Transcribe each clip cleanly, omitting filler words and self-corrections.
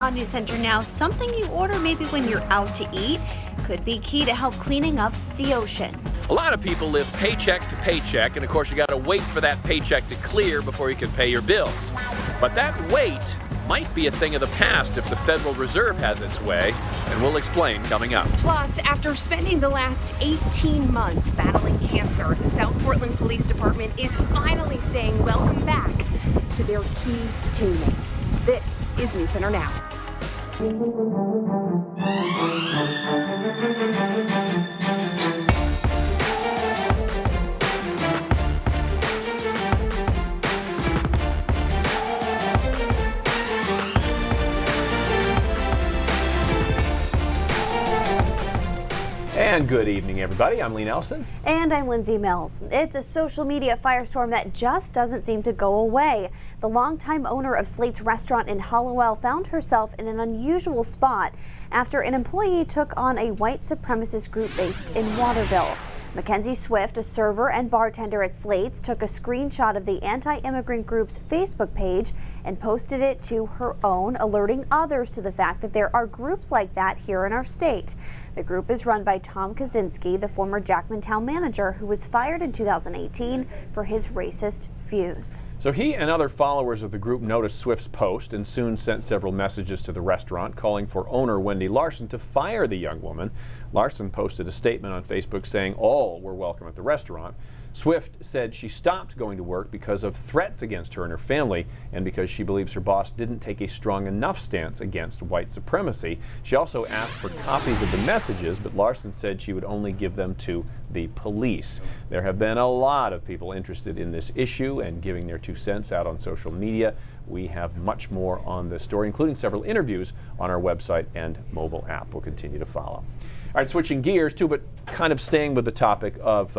On News Center now, something you order maybe when you're out to eat could be key to help cleaning up the ocean. A lot of people live paycheck to paycheck, and of course you got to wait for that paycheck to clear before you can pay your bills. But that wait might be a thing of the past if the Federal Reserve has its way, and we'll explain coming up. Plus, after spending the last 18 months battling cancer, the South Portland Police Department is finally saying welcome back to their key teammate. This is News Center Now. And good evening, everybody. I'm Lee Nelson. And I'm Lindsay Mills. It's a social media firestorm that just doesn't seem to go away. The longtime owner of Slate's restaurant in Hallowell found herself in an unusual spot after an employee took on a white supremacist group based in Waterville. Mackenzie Swift, a server and bartender at Slate's, took a screenshot of the anti-immigrant group's Facebook page and posted it to her own, alerting others to the fact that there are groups like that here in our state. The group is run by Tom Kaczynski, the former Jackman town manager who was fired in 2018 for his racist views. So he and other followers of the group noticed Swift's post and soon sent several messages to the restaurant calling for owner Wendy Larson to fire the young woman. Larson posted a statement on Facebook saying all were welcome at the restaurant. Swift said she stopped going to work because of threats against her and her family and because she believes her boss didn't take a strong enough stance against white supremacy. She also asked for copies of the messages, but Larson said she would only give them to the police. There have been a lot of people interested in this issue and giving their 2 cents out on social media. We have much more on this story, including several interviews on our website and mobile app. We'll continue to follow. All right, switching gears too, but kind of staying with the topic of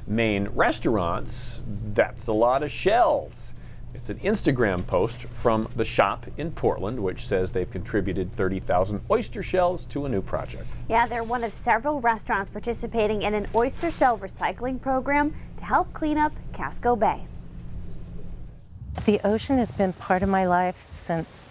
Maine restaurants, that's a lot of shells. It's an Instagram post from the shop in Portland, which says they've contributed 30,000 oyster shells to a new project. Yeah, they're one of several restaurants participating in an oyster shell recycling program to help clean up Casco Bay. The ocean has been part of my life since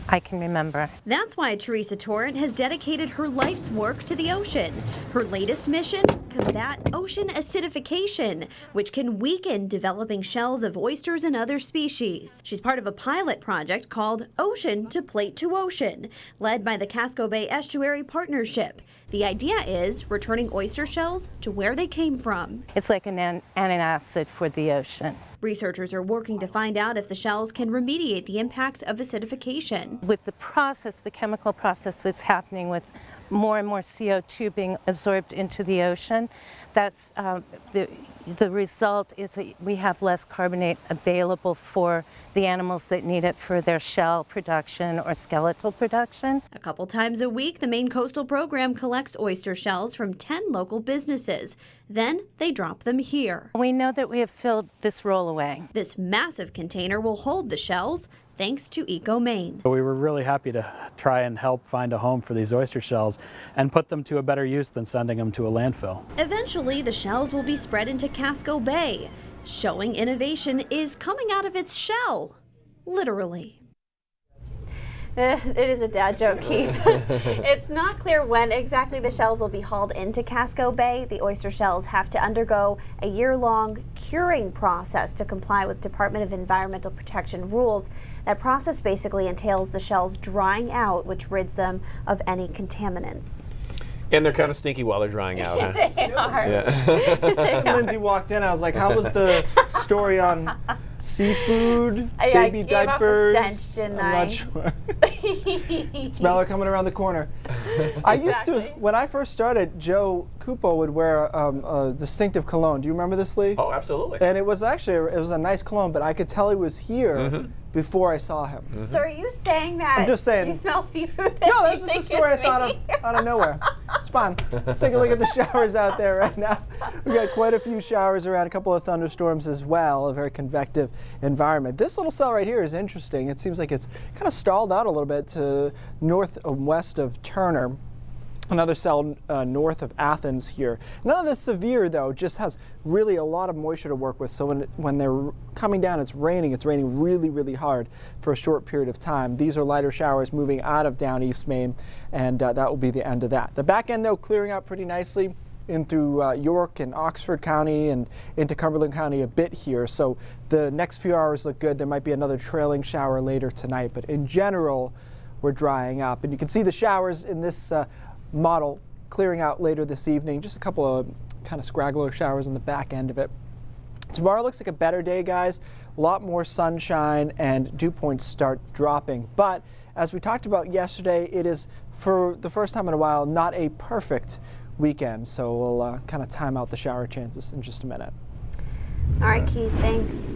I can remember. That's why Teresa Torrent has dedicated her life's work to the ocean. Her latest mission? Combat ocean acidification, which can weaken developing shells of oysters and other species. She's part of a pilot project called Ocean to Plate to Ocean, led by the Casco Bay Estuary Partnership. The idea is returning oyster shells to where they came from. It's like an antacid for the ocean. Researchers are working to find out if the shells can remediate the impacts of acidification. With the process, the chemical process that's happening with more and more CO2 being absorbed into the ocean, that's the result is that we have less carbonate available for the animals that need it for their shell production or skeletal production. A couple times a week, the Maine Coastal Program collects oyster shells from 10 local businesses. Then they drop them here. We know that we have filled this roll away. This massive container will hold the shells, thanks to Eco Maine. We were really happy to try and help find a home for these oyster shells and put them to a better use than sending them to a landfill. Eventually, the shells will be spread into Casco Bay, showing innovation is coming out of its shell, literally. It is a dad joke, Keith. It's not clear when exactly the shells will be hauled into Casco Bay. The oyster shells have to undergo a year-long curing process to comply with Department of Environmental Protection rules. That process basically entails the shells drying out, which rids them of any contaminants. And they're kind of stinky while they're drying out, huh? They are. Yeah. When Lindsay walked in, I was like, how was the story on seafood, baby I gave diapers? off a stench, didn't I'm I? not sure. Smell it coming around the corner. I used to, when I first started, Joe Cupo would wear a distinctive cologne. Do you remember this, Lee? Oh, absolutely. And it was actually, it was a nice cologne, but I could tell he was here before I saw him. So are you saying that I'm just saying. you smell seafood? No, that's just a story I thought of out of nowhere. It's fun. Let's take a look at the showers out there right now. We've got quite a few showers around, a couple of thunderstorms as well, a very convective environment. This little cell right here is interesting. It seems like it's kind of stalled out a little bit to north and west of Turner. Another cell north of Athens here. None of this severe though, just has really a lot of moisture to work with. So when they're coming down, it's raining really, really hard for a short period of time. These are lighter showers moving out of down East Maine, and that will be the end of that. The back end though clearing out pretty nicely in through York and Oxford County and into Cumberland County a bit here. So the next few hours look good. There might be another trailing shower later tonight, but in general, we're drying up. And you can see the showers in this model clearing out later this evening. Just a couple of kind of scraggler showers on the back end of it. Tomorrow looks like a better day, guys. A lot more sunshine and dew points start dropping. But as we talked about yesterday, it is, for the first time in a while, not a perfect weekend. So we'll kind of time out the shower chances in just a minute. All right, Keith, thanks.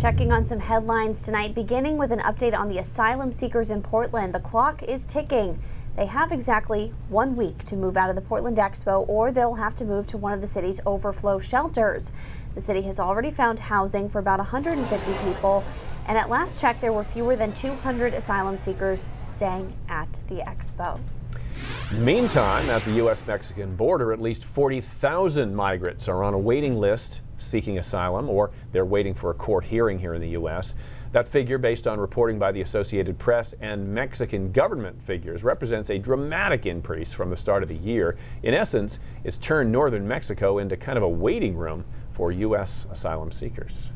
Checking on some headlines tonight, beginning with an update on the asylum seekers in Portland. The clock is ticking. They have exactly 1 week to move out of the Portland Expo, or they'll have to move to one of the city's overflow shelters. The city has already found housing for about 150 people, and at last check, there were fewer than 200 asylum seekers staying at the Expo. Meantime, at the U.S.-Mexican border, at least 40,000 migrants are on a waiting list seeking asylum, or they're waiting for a court hearing here in the U.S. That figure, based on reporting by the Associated Press and Mexican government figures, represents a dramatic increase from the start of the year. In essence, it's turned northern Mexico into kind of a waiting room for U.S. asylum seekers.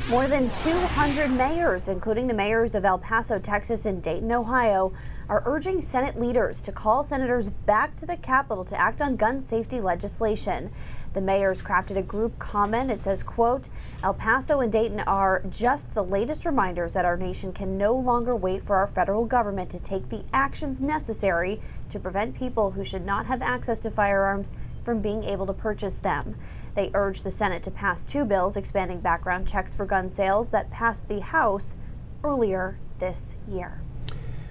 More than 200 mayors, including the mayors of El Paso, Texas and Dayton, Ohio, are urging Senate leaders to call senators back to the Capitol to act on gun safety legislation. The mayors crafted a group comment. It says, quote, El Paso and Dayton are just the latest reminders that our nation can no longer wait for our federal government to take the actions necessary to prevent people who should not have access to firearms from being able to purchase them. They urged the Senate to pass 2 bills expanding background checks for gun sales that passed the House earlier this year.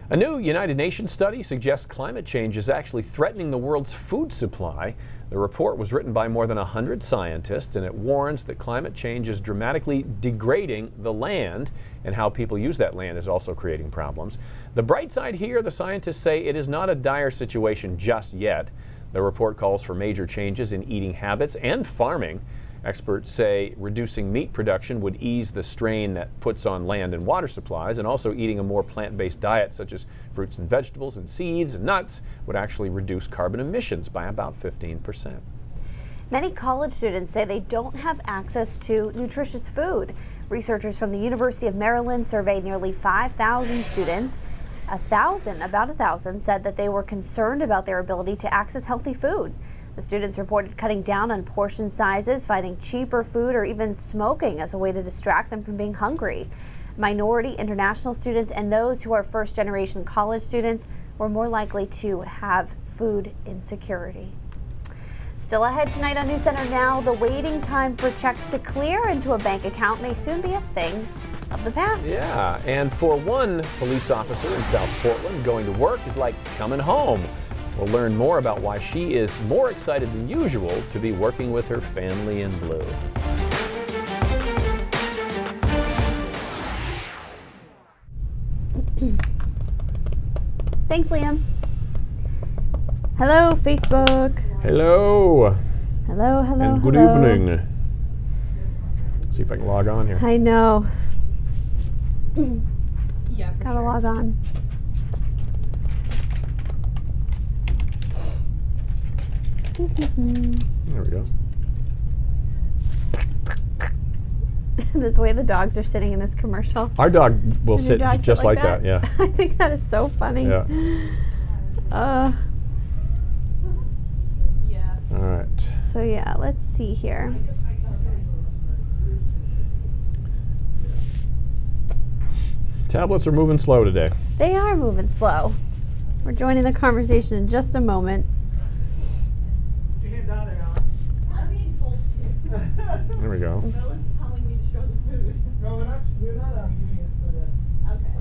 A new United Nations study suggests climate change is actually threatening the world's food supply. The report was written by more than 100 scientists, and it warns that climate change is dramatically degrading the land, and how people use that land is also creating problems. The bright side here, the scientists say, it is not a dire situation just yet. The report calls for major changes in eating habits and farming. Experts say reducing meat production would ease the strain that puts on land and water supplies, and also eating a more plant-based diet such as fruits and vegetables and seeds and nuts would actually reduce carbon emissions by about 15%. Many college students say they don't have access to nutritious food. Researchers from the University of Maryland surveyed nearly 5,000 students. About 1,000 said that they were concerned about their ability to access healthy food. The students reported cutting down on portion sizes, finding cheaper food, or even smoking as a way to distract them from being hungry. Minority international students and those who are first-generation college students were more likely to have food insecurity. Still ahead tonight on News Center Now, the waiting time for checks to clear into a bank account may soon be a thing of the past. Yeah, and for one police officer in South Portland, going to work is like coming home. We'll learn more about why she is more excited than usual to be working with her family in blue. Thanks, Liam. Hello, Facebook. Hello. Hello, hello, and good hello. evening. Let's see if I can log on here. I know. Yeah, Gotta log on. There we go. The way the dogs are sitting in this commercial. Our dog will Does your sit dog just like that, yeah. I think that is so funny. Yeah. Yes. All right. So yeah, let's see here. Tablets are moving slow today. They are moving slow. We're joining the conversation in just a moment. Put your hand down there, Alex. I'm being told to. There we go. Bella's telling me to show the food. No, we're not using it for this. Okay.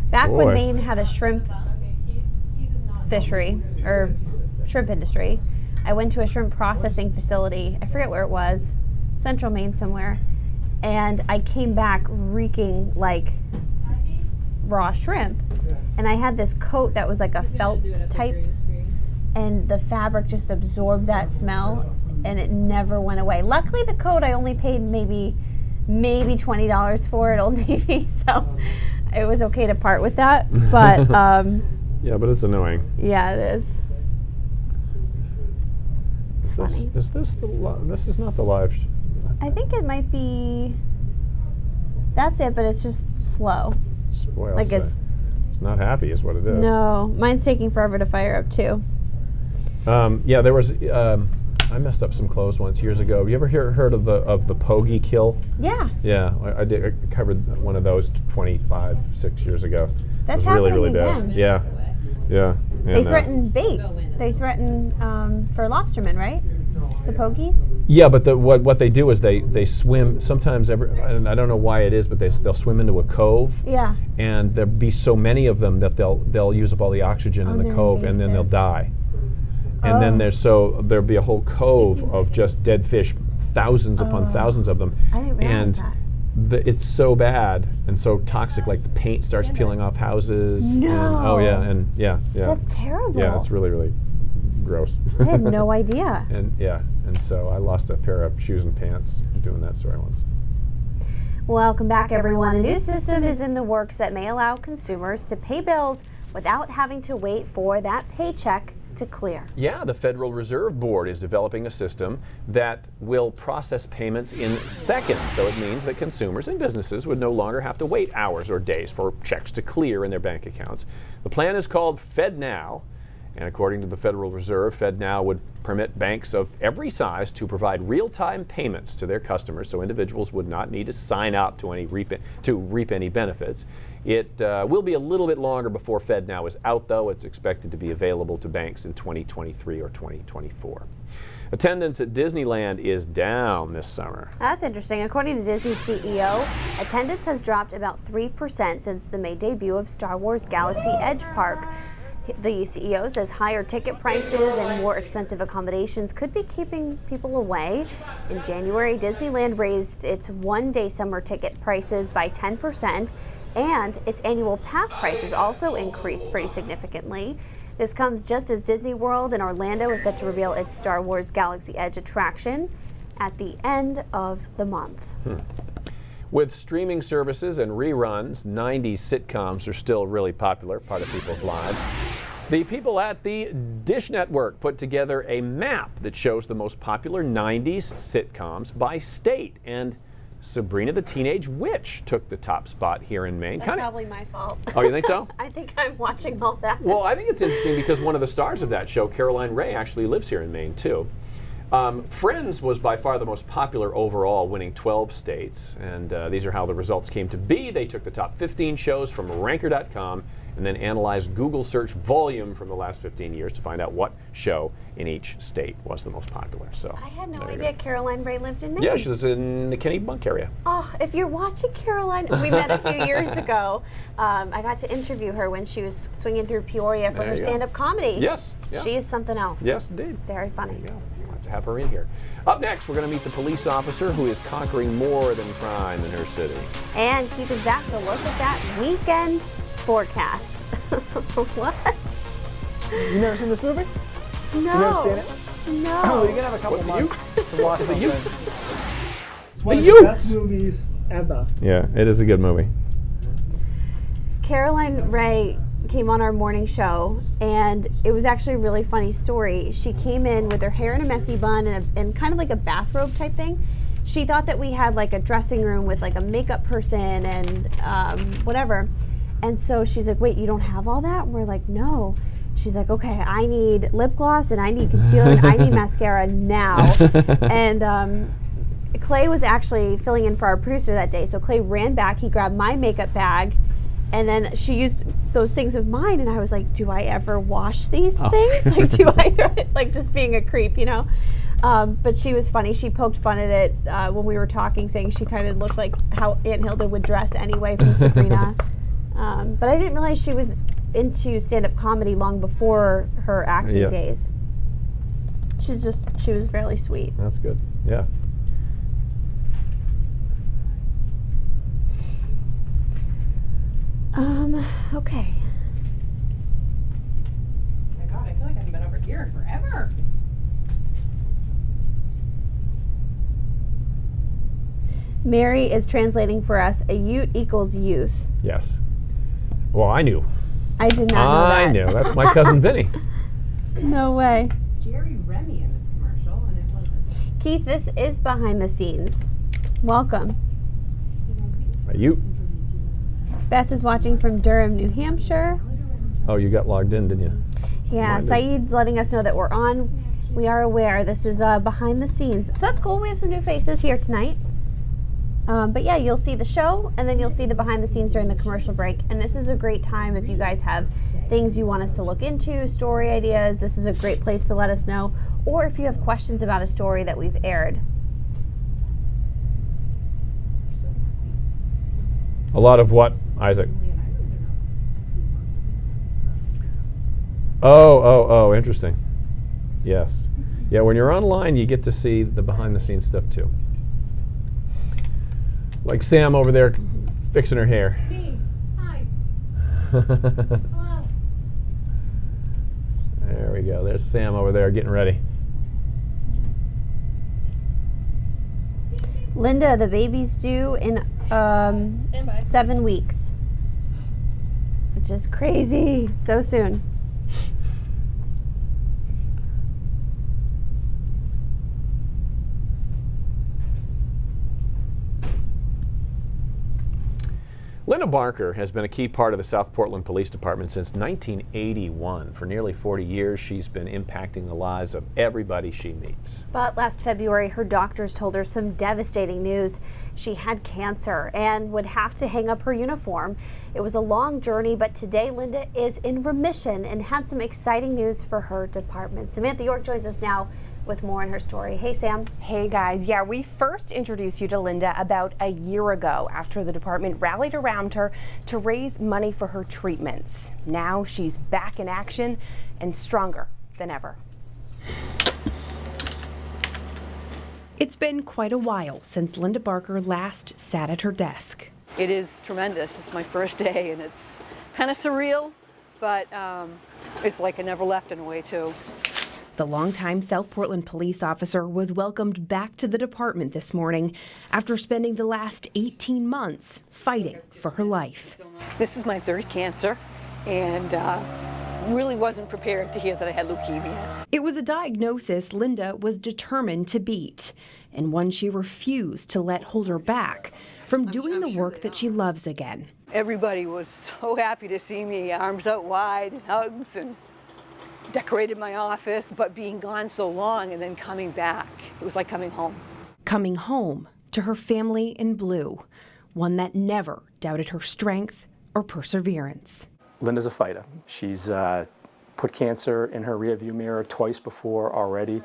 Back Boy. when Maine had a shrimp Okay, he does not. fishery, or shrimp industry, I went to a shrimp processing facility. I forget where it was, Central Maine somewhere. And I came back reeking like raw shrimp, and I had this coat that was like a felt type, and the fabric just absorbed that smell, and it never went away. Luckily, the coat I only paid maybe $20 for it, Old Navy, so it was okay to part with that. But yeah, but it's annoying. yeah, it is. It's funny. Is this this is not the live? I think it might be. That's it, but it's just slow. Boy, Like it's not happy, is what it is. No, mine's taking forever to fire up too. Yeah, there was. I messed up some clothes once years ago. Have you ever heard of the Pogie kill? Yeah. Yeah, I did. I covered one of those 6 years ago. That's it was really, happening really again. bad. Yeah, yeah. They threaten bait. They threaten for lobstermen, right? The pogies. Yeah, but what they do is they swim. Sometimes and I don't know why it is, but they'll swim into a cove. Yeah. And there'll be so many of them that they'll use up all the oxygen in the cove, and then they'll die. And then there'll be a whole cove of just dead fish, thousands upon thousands of them. I didn't realize that. It's so bad and so toxic. Like the paint starts peeling off houses. No. And yeah. That's terrible. Yeah, it's really, really gross. I had no idea. And so I lost a pair of shoes and pants doing that story once. Welcome back, everyone. A new system is in the works that may allow consumers to pay bills without having to wait for that paycheck to clear. Yeah, the Federal Reserve Board is developing a system that will process payments in seconds. So it means that consumers and businesses would no longer have to wait hours or days for checks to clear in their bank accounts. The plan is called FedNow, and according to the Federal Reserve, FedNow would permit banks of every size to provide real-time payments to their customers, so individuals would not need to sign up to reap any benefits. It will be a little bit longer before FedNow is out, though. It's expected to be available to banks in 2023 or 2024. Attendance at Disneyland is down this summer. That's interesting. According to Disney's CEO, attendance has dropped about 3% since the May debut of Star Wars Galaxy Edge Park. The CEO says higher ticket prices and more expensive accommodations could be keeping people away. In January, Disneyland raised its one-day summer ticket prices by 10%, and its annual pass prices also increased pretty significantly. This comes just as Disney World in Orlando is set to reveal its Star Wars Galaxy Edge attraction at the end of the month. With streaming services and reruns, 90s sitcoms are still really popular, part of people's lives. The people at the Dish Network put together a map that shows the most popular 90s sitcoms by state, and Sabrina the Teenage Witch took the top spot here in Maine. That's probably my fault. Oh, you think so? I think I'm watching all that. Well, I think it's interesting because one of the stars of that show, Caroline Rhea, actually lives here in Maine, too. Friends was by far the most popular overall, winning 12 states, and these are how the results came to be. They took the top 15 shows from Ranker.com and then analyzed Google search volume from the last 15 years to find out what show in each state was the most popular. So I had no idea Caroline Rhea lived in Maine. Yeah, she was in the Kennebunk area. Oh, if you're watching Caroline, we met a few years ago. I got to interview her when she was swinging through Peoria for her stand-up comedy. Yes. Yeah. She is something else. Yes, indeed. Very funny. There you go. We'll have to have her in here. Up next, we're going to meet the police officer who is conquering more than crime in her city. And keeping back to look at that weekend forecast. What? You never seen this movie? No. You never seen it? No. Oh, you're going to have a couple months to watch it. It's one of the best movies ever. Yeah, it is a good movie. Caroline Rhea came on our morning show, and it was actually a really funny story. She came in with her hair in a messy bun and kind of like a bathrobe type thing. She thought that we had like a dressing room with like a makeup person and whatever. And so she's like, wait, you don't have all that? And we're like, no. She's like, okay, I need lip gloss and I need concealer and I need mascara now. And Clay was actually filling in for our producer that day. So Clay ran back, he grabbed my makeup bag, and then she used those things of mine. And I was like, do I ever wash these things? Like, do I throw it? Like, just being a creep, you know? But she was funny. She poked fun at it when we were talking, saying she kind of looked like how Aunt Hilda would dress anyway from Sabrina. But I didn't realize she was into stand-up comedy long before her acting days. She was fairly sweet. That's good. Yeah. Okay. Oh my God, I feel like I haven't been over here in forever. Mary is translating for us. A ute equals youth. Yes. Well, I knew. I did not know that. I knew. That's my cousin Vinny. No way. Jerry Remy in this commercial, and it wasn't. Keith, this is behind the scenes. Welcome. A ute. Beth is watching from Durham, New Hampshire. Oh, you got logged in, didn't you? Yeah, Saeed's letting us know that we're on. We are aware. This is behind the scenes. So that's cool. We have some new faces here tonight. But yeah, you'll see the show, and then you'll see the behind the scenes during the commercial break. And this is a great time if you guys have things you want us to look into, story ideas. This is a great place to let us know. Or if you have questions about a story that we've aired. A lot of what, Isaac? Oh, interesting. Yes. Yeah, when you're online, you get to see the behind-the-scenes stuff, too. Like Sam over there fixing her hair. Me. Hi. Hello. There we go. There's Sam over there getting ready. Linda, the baby's due in 7 weeks. Which is crazy. So soon. Linda Barker has been a key part of the South Portland Police Department since 1981. For nearly 40 years, she's been impacting the lives of everybody she meets. But last February, her doctors told her some devastating news. She had cancer and would have to hang up her uniform. It was a long journey, but today Linda is in remission and had some exciting news for her department. Samantha York joins us now with more in her story. Hey, Sam. Hey guys, yeah, we first introduced you to Linda about a year ago after the department rallied around her to raise money for her treatments. Now she's back in action and stronger than ever. It's been quite a while since Linda Barker last sat at her desk. It is tremendous. It's my first day and it's kind of surreal, but it's like I never left in a way too. The longtime South Portland police officer was welcomed back to the department this morning after spending the last 18 months fighting for her life. This is my third cancer and really wasn't prepared to hear that I had leukemia. It was a diagnosis Linda was determined to beat, and one she refused to let hold her back from doing the work that she loves again. Everybody was so happy to see me, arms out wide, and hugs, and decorated my office, but being gone so long and then coming back, it was like coming home. Coming home to her family in blue, one that never doubted her strength or perseverance. Linda's a fighter. She's put cancer in her rearview mirror twice before already,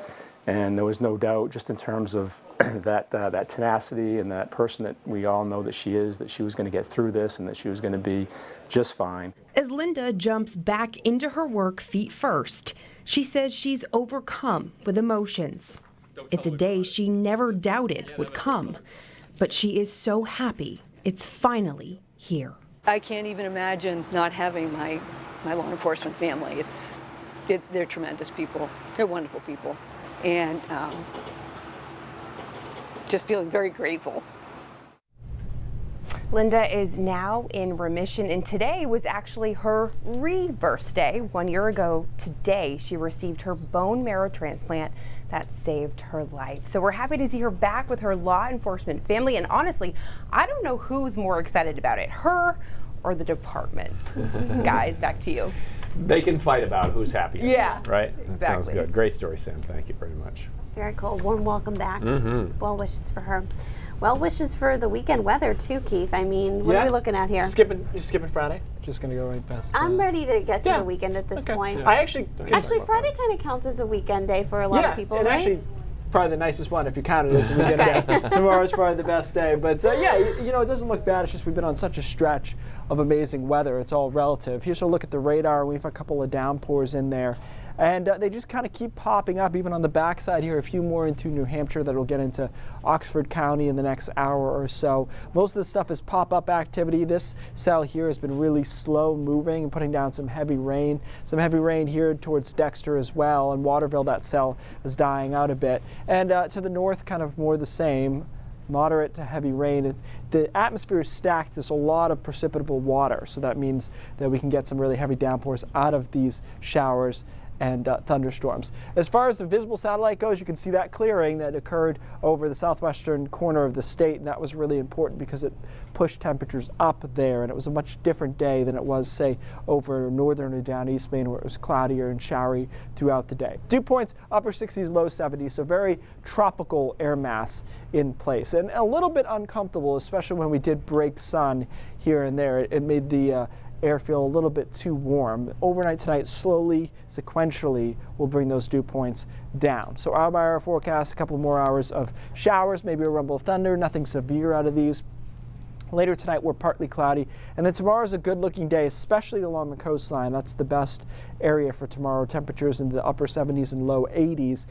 and there was no doubt, just in terms of that tenacity and that person that we all know that she is, that she was going to get through this and that she was going to be just fine. As Linda jumps back into her work feet first, she says she's overcome with emotions. It's a day she never doubted would come, but she is so happy it's finally here. I can't even imagine not having my law enforcement family. They're tremendous people. They're wonderful people. And just feeling very grateful. Linda is now in remission, and today was actually her re-birthday. 1 year ago today, she received her bone marrow transplant that saved her life. So we're happy to see her back with her law enforcement family, and honestly, I don't know who's more excited about it, her or the department. Guys, back to you. They can fight about who's happiest. Yeah, right? exactly. That sounds good. Great story, Sam. Thank you very much. Very cool. Warm welcome back. Well wishes for her. Well wishes for the weekend weather too, Keith. I mean, what are we looking at here? You're skipping Friday? Just going to go right past. I'm ready to get to the weekend at this point. I actually Friday kind of counts as a weekend day for a lot of people, and right? actually, probably the nicest one if you count it as a weekend day. Tomorrow's probably the best day. But yeah, you know, it doesn't look bad. It's just we've been on such a stretch of amazing weather. It's all relative. Here's a look at the radar. We have a couple of downpours in there And they just kind of keep popping up, even on the backside here, a few more into New Hampshire that will get into Oxford County in the next hour or so. Most of this stuff is pop-up activity. This cell here has been really slow moving and putting down some heavy rain. Some heavy rain here towards Dexter as well. And Waterville, that cell is dying out a bit. And to the north, kind of more the same. Moderate to heavy rain. The atmosphere is stacked. There's a lot of precipitable water, so that means that we can get some really heavy downpours out of these showers and thunderstorms. As far as the visible satellite goes, you can see that clearing that occurred over the southwestern corner of the state, and that was really important because it pushed temperatures up there, and it was a much different day than it was, say, over northern or down East Maine, where it was cloudier and showery throughout the day. Dew points, upper 60s, low 70s, so very tropical air mass in place, and a little bit uncomfortable, especially when we did break sun here and there. It made the air feel a little bit too warm. Overnight tonight, slowly, sequentially, will bring those dew points down. So hour by hour forecast, a couple more hours of showers, maybe a rumble of thunder, nothing severe out of these. Later tonight, we're partly cloudy. And then tomorrow's a good looking day, especially along the coastline. That's the best area for tomorrow. Temperatures in the upper 70s and low 80s.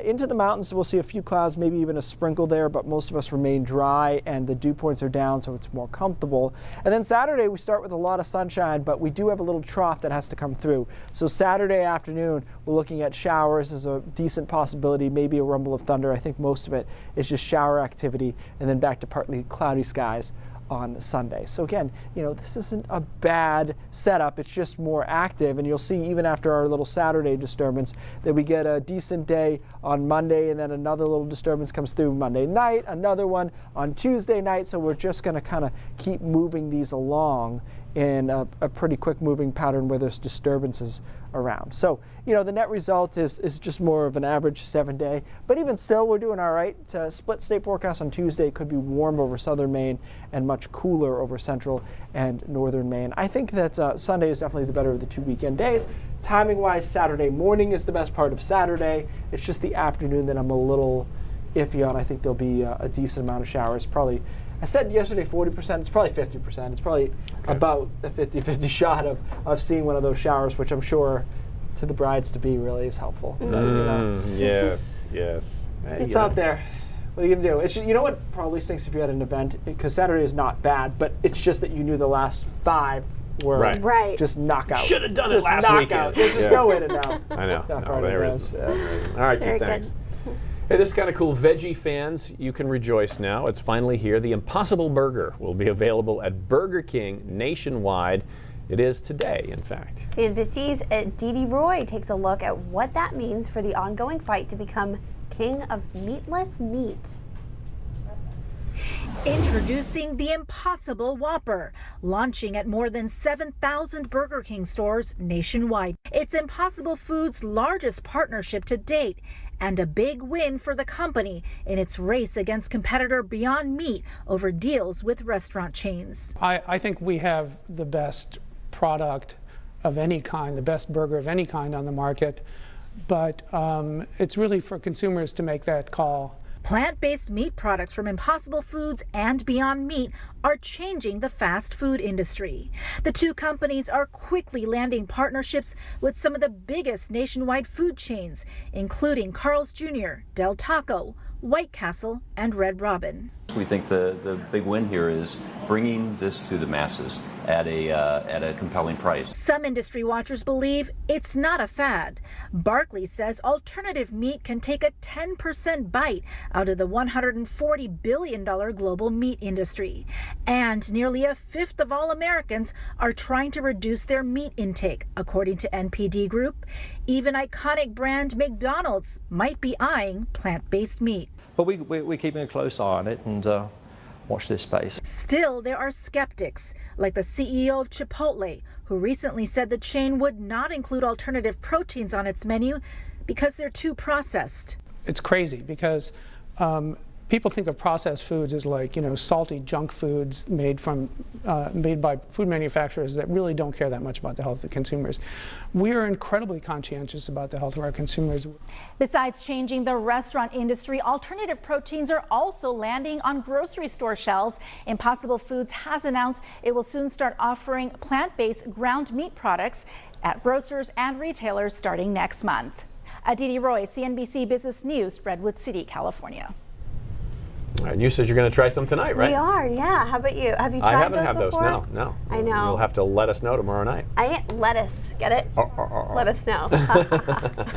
Into the mountains, we'll see a few clouds, maybe even a sprinkle there, but most of us remain dry and the dew points are down, so it's more comfortable. And then Saturday, we start with a lot of sunshine, but we do have a little trough that has to come through. So Saturday afternoon, we're looking at showers as a decent possibility, maybe a rumble of thunder. I think most of it is just shower activity, and then back to partly cloudy skies on Sunday. So again, this isn't a bad setup. It's just more active, and you'll see even after our little Saturday disturbance that we get a decent day on Monday, and then another little disturbance comes through Monday night, another one on Tuesday night. So we're just going to kind of keep moving these along in a pretty quick moving pattern where there's disturbances around. So, the net result is just more of an average 7-day, but even still, we're doing all right. Split state forecast on Tuesday could be warm over southern Maine and much cooler over central and northern Maine. I think that Sunday is definitely the better of the 2 weekend days. Timing-wise, Saturday morning is the best part of Saturday. It's just the afternoon that I'm a little iffy on. I think there'll be a decent amount of showers, probably. I said yesterday 40%, it's probably 50%. It's probably about a 50-50 shot of seeing one of those showers, which I'm sure to the brides-to-be really is helpful. Yes. It's out there. What are you going to do? You know what probably stinks if you had an event? Because Saturday is not bad, but it's just that you knew the last 5 were just knockout. Should have done it last weekend. There's just no way to know. I know. There is. All right, Very thanks. Hey, this is kind of cool. Veggie fans, you can rejoice now. It's finally here. The Impossible Burger will be available at Burger King nationwide. It is today, in fact. CNBC's Dee Roy takes a look at what that means for the ongoing fight to become king of meatless meat. Introducing the Impossible Whopper, launching at more than 7,000 Burger King stores nationwide. It's Impossible Foods' largest partnership to date, and a big win for the company in its race against competitor Beyond Meat over deals with restaurant chains. I think we have the best product of any kind, the best burger of any kind on the market, but it's really for consumers to make that call. Plant-based meat products from Impossible Foods and Beyond Meat are changing the fast food industry. The two companies are quickly landing partnerships with some of the biggest nationwide food chains, including Carl's Jr., Del Taco, White Castle, and Red Robin. We think the big win here is bringing this to the masses at a compelling price. Some industry watchers believe it's not a fad. Barclays says alternative meat can take a 10% bite out of the $140 billion global meat industry. And nearly a fifth of all Americans are trying to reduce their meat intake, according to NPD Group. Even iconic brand McDonald's might be eyeing plant-based meat. But we're keeping a close eye on it and watch this space. Still, there are skeptics, like the CEO of Chipotle, who recently said the chain would not include alternative proteins on its menu because they're too processed. It's crazy because people think of processed foods as like, you know, salty junk foods made by food manufacturers that really don't care that much about the health of consumers. We are incredibly conscientious about the health of our consumers. Besides changing the restaurant industry, alternative proteins are also landing on grocery store shelves. Impossible Foods has announced it will soon start offering plant-based ground meat products at grocers and retailers starting next month. Aditi Roy, CNBC Business News, Redwood City, California. All right, you said you're going to try some tonight, right? We are, yeah. How about you? Have you tried those before? I haven't had those, no. I know. You'll have to let us know tomorrow night. Lettuce, get it? Let us know.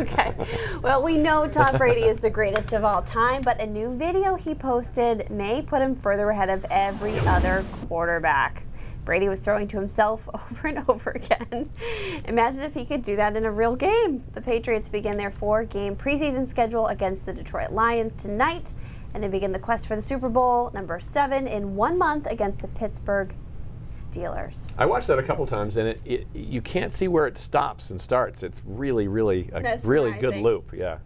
Okay. Well, we know Tom Brady is the greatest of all time, but a new video he posted may put him further ahead of every other quarterback. Brady was throwing to himself over and over again. Imagine if he could do that in a real game. The Patriots begin their 4-game preseason schedule against the Detroit Lions tonight, and they begin the quest for the Super Bowl #7 in 1 month against the Pittsburgh Steelers. I watched that a couple times, and you can't see where it stops and starts. It's really a really good loop. Yeah.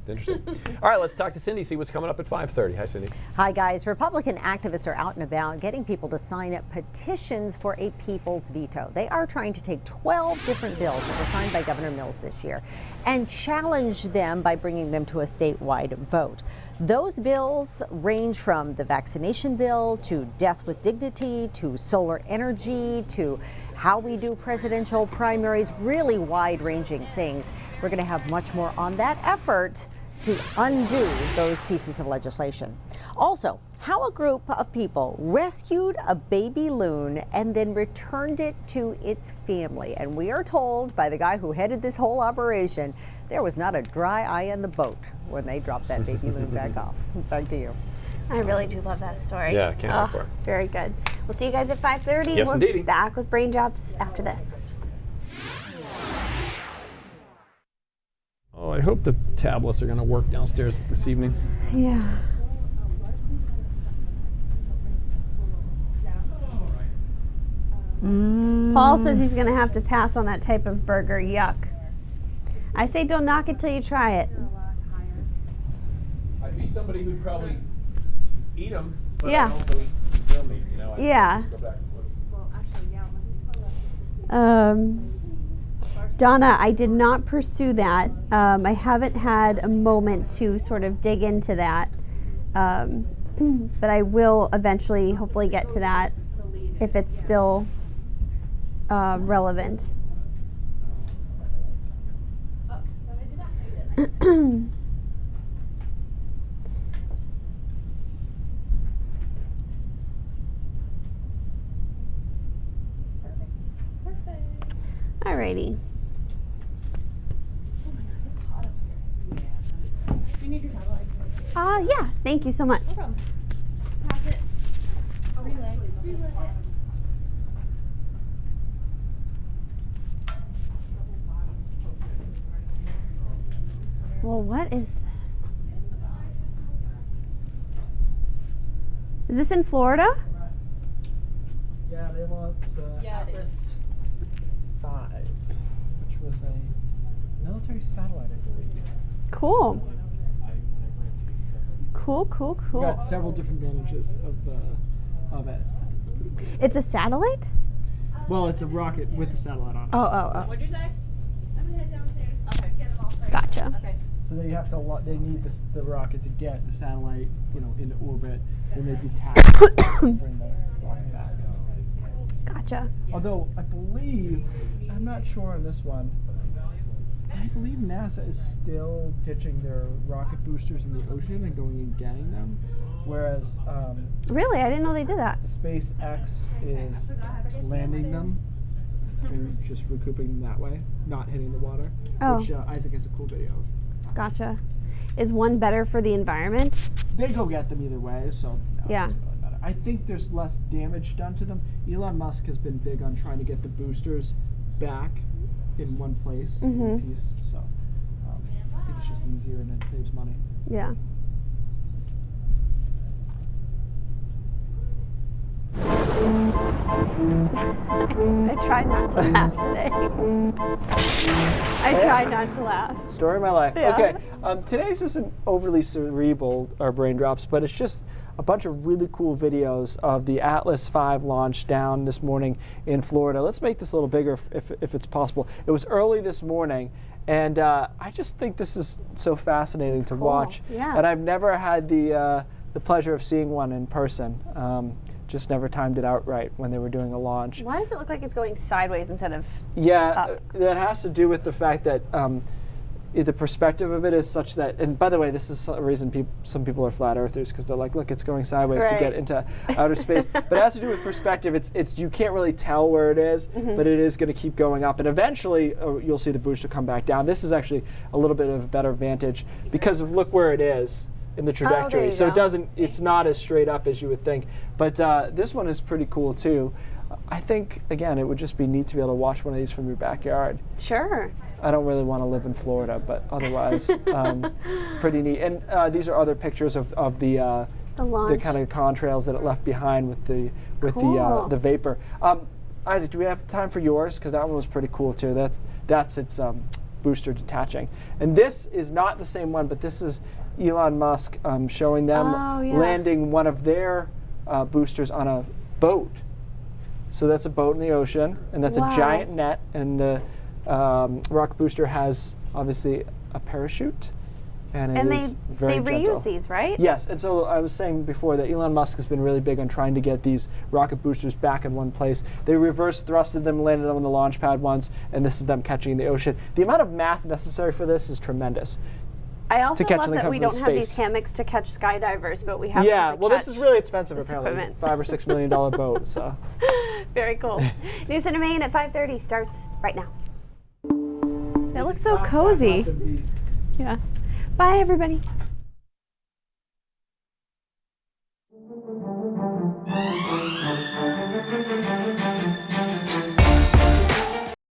Interesting. All right, let's talk to Cindy, see what's coming up at 5:30. Hi, Cindy. Hi, guys. Republican activists are out and about getting people to sign up petitions for a people's veto. They are trying to take 12 different bills that were signed by Governor Mills this year and challenge them by bringing them to a statewide vote. Those bills range from the vaccination bill to death with dignity to solar energy to how we do presidential primaries, really wide-ranging things. We're going to have much more on that effort to undo those pieces of legislation. Also, how a group of people rescued a baby loon and then returned it to its family. And we are told by the guy who headed this whole operation, there was not a dry eye in the boat when they dropped that baby loon back off. Back to you. I really do love that story. Yeah, can't wait for it. Very good. We'll see you guys at 5:30. Yes, We're indeed. back with Brain Jobs after this. Oh, I hope the tablets are going to work downstairs this evening. Yeah. Paul says he's going to have to pass on that type of burger. Yuck. I say don't knock it till you try it. I'd be somebody who'd probably eat them, but Yeah. I also eat real meat, you know? Yeah. Go back and forth. Donna, I did not pursue that. I haven't had a moment to sort of dig into that. But I will eventually hopefully get to that if it's still relevant. Alrighty. Yeah, thank you so much. No problem. Pass it. Relay. Well, what is this? Is this in Florida? Yeah, they launched Atlas 5, which was a military satellite, I believe. Cool. Cool. We got several different advantages of it. It's pretty cool. It's a satellite? Well, it's a rocket with a satellite on it. Oh. What'd you say? I'm gonna head downstairs. Okay, get them all first. Gotcha. Okay. So they have to. They need the rocket to get the satellite, into orbit. Then they detach and bring the rocket back. Gotcha. Although I believe, I'm not sure on this one. I believe NASA is still ditching their rocket boosters in the ocean and going and getting them, whereas Really? I didn't know they did that. SpaceX is landing them and just recouping them that way, not hitting the water. Oh. Which Isaac has a cool video of. Gotcha. Is one better for the environment? They go get them either way, so no, Yeah. it doesn't really matter. I think there's less damage done to them. Elon Musk has been big on trying to get the boosters back in one place, in one piece. So I think it's just easier and it saves money. Yeah. I tried not to laugh today. I tried not to laugh. Story of my life. Yeah. Okay, today's isn't overly cerebral, our brain drops, but it's just a bunch of really cool videos of the Atlas V launch down this morning in Florida. Let's make this a little bigger if it's possible. It was early this morning, and I just think this is so fascinating to watch. Yeah. And I've never had the pleasure of seeing one in person. Just never timed it out right when they were doing a launch. Why does it look like it's going sideways instead of up? That has to do with the fact that the perspective of it is such that, and by the way, this is a reason some people are flat earthers, because they're like, look, it's going sideways to get into outer space. But it has to do with perspective. It's you can't really tell where it is, but it is going to keep going up, and eventually you'll see the booster come back down. This is actually a little bit of a better vantage because of look where it is in the trajectory. So it's not as straight up as you would think. But this one is pretty cool too. I think, again, it would just be neat to be able to watch one of these from your backyard. Sure. I don't really want to live in Florida, but otherwise, pretty neat. And these are other pictures of the kind of contrails that it left behind with the vapor. Isaac, do we have time for yours? Because that one was pretty cool too. That's its booster detaching. And this is not the same one, but this is Elon Musk showing them landing one of their boosters on a boat. So that's a boat in the ocean, and that's a giant net, and the rocket booster has obviously a parachute, and it is very gentle. They reuse these, right? Yes, and so I was saying before that Elon Musk has been really big on trying to get these rocket boosters back in one place. They reverse thrusted them, landed them on the launch pad once, and this is them catching in the ocean. The amount of math necessary for this is tremendous. I also love that we don't have these hammocks to catch skydivers, but we have them to this is really expensive apparently. Equipment. $5 or $6 million boat. So very cool. News in Maine at 5:30 starts right now. It looks so cozy. Yeah. Bye, everybody.